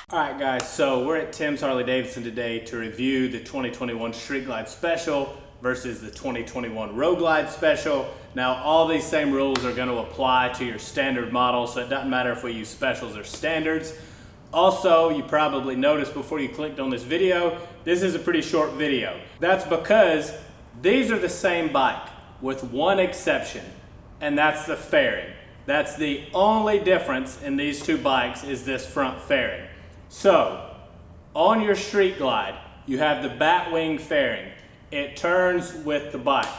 Alright guys, so we're at Timms Harley Davidson today to review the 2021 Street Glide Special versus the 2021 Road Glide Special. Now all these same rules are going to apply to your standard model, so it doesn't matter if we use specials or standards. Also, you probably noticed before you clicked on this video, this is a pretty short video. That's because these are the same bike with one exception, and that's the fairing. That's the only difference in these two bikes is this front fairing. So, on your Street Glide, you have the bat wing fairing. It turns with the bike.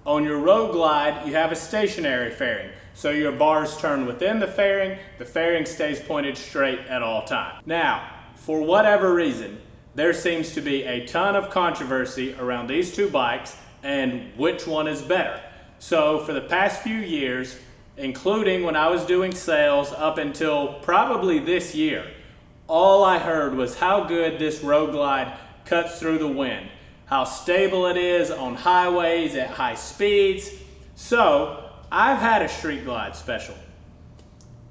On your Road Glide, you have a stationary fairing. So your bars turn within the fairing stays pointed straight at all times. Now, for whatever reason, there seems to be a ton of controversy around these two bikes and which one is better. So for the past few years, including when I was doing sales up until probably this year, all I heard was how good this Road Glide cuts through the wind, how stable it is on highways at high speeds. So I've had a Street Glide Special.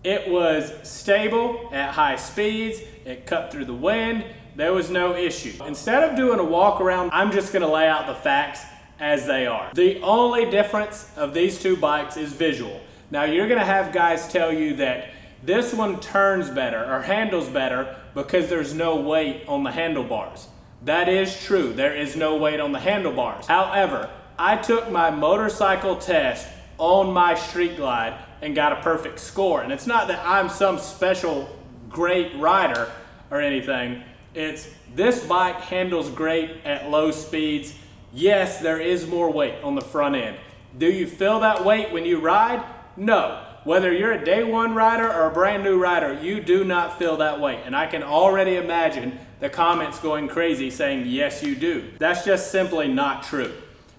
It was stable at high speeds, it cut through the wind, there was no issue. Instead of doing a walk around, I'm just gonna lay out the facts as they are. The only difference of these two bikes is visual. Now you're gonna have guys tell you that this one turns better or handles better because there's no weight on the handlebars. That is true, there is no weight on the handlebars. However, I took my motorcycle test on my Street Glide and got a perfect score. And it's not that I'm some special great rider or anything. It's this bike handles great at low speeds. Yes, there is more weight on the front end. Do you feel that weight when you ride? No. Whether you're a day one rider or a brand new rider, you do not feel that weight. And I can already imagine the comments going crazy saying, yes, you do. That's just simply not true.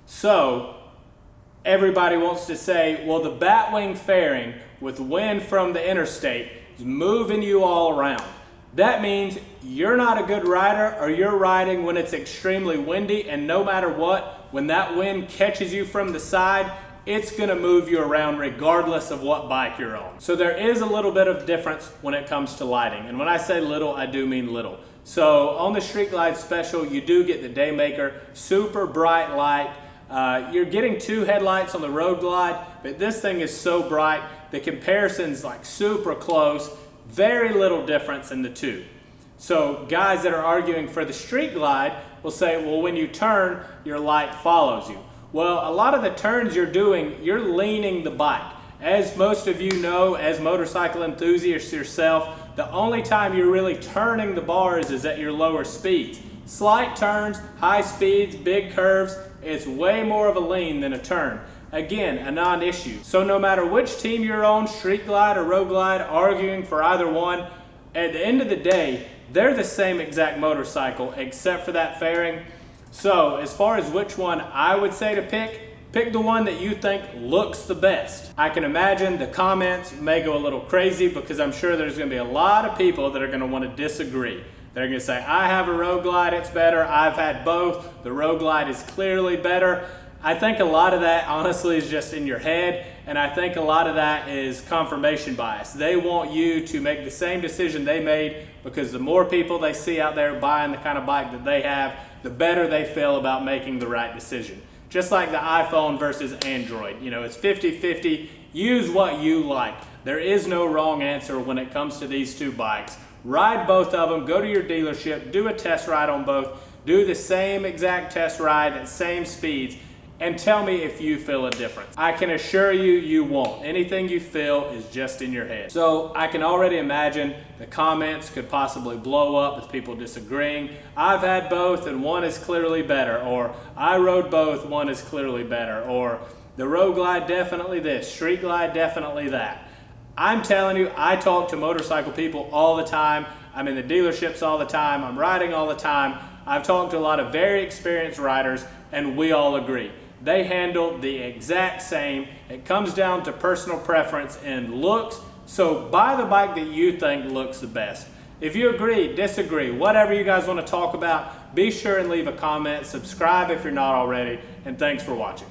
So everybody wants to say, well, the batwing fairing with wind from the interstate is moving you all around. That means you're not a good rider or you're riding when it's extremely windy, and no matter what, when that wind catches you from the side, it's gonna move you around regardless of what bike you're on. So there is a little bit of difference when it comes to lighting. And when I say little, I do mean little. So on the Street Glide Special, you do get the Daymaker, super bright light. You're getting two headlights on the Road Glide, but this thing is so bright, the comparison's like super close, very little difference in the two. So guys that are arguing for the Street Glide will say, well, when you turn, your light follows you. Well, a lot of the turns you're doing, you're leaning the bike. As most of you know, as motorcycle enthusiasts yourself, the only time you're really turning the bars is at your lower speeds. Slight turns, high speeds, big curves, it's way more of a lean than a turn. Again, a non-issue. So no matter which team you're on, Street Glide or Road Glide, arguing for either one, at the end of the day, they're the same exact motorcycle except for that fairing. So as far as which one I would say to pick the one that you think looks the best. I can imagine the comments may go a little crazy because I'm sure there's gonna be a lot of people that are gonna want to disagree. They're gonna say, I have a Road Glide, it's better, I've had both, the Road Glide is clearly better. I think a lot of that honestly is just in your head, and I think a lot of that is confirmation bias. They want you to make the same decision they made because the more people they see out there buying the kind of bike that they have, the better they feel about making the right decision. Just like the iPhone versus Android. You know, it's 50-50. Use what you like. There is no wrong answer when it comes to these two bikes. Ride both of them, go to your dealership, do a test ride on both, do the same exact test ride at same speeds, and tell me if you feel a difference. I can assure you, you won't. Anything you feel is just in your head. So I can already imagine the comments could possibly blow up with people disagreeing. I've had both and one is clearly better, or I rode both, one is clearly better, or the Road Glide definitely this, Street Glide definitely that. I'm telling you, I talk to motorcycle people all the time. I'm in the dealerships all the time. I'm riding all the time. I've talked to a lot of very experienced riders, and we all agree. They handle the exact same. It comes down to personal preference and looks. So buy the bike that you think looks the best. If you agree, disagree, whatever you guys want to talk about, be sure and leave a comment. Subscribe if you're not already, and thanks for watching.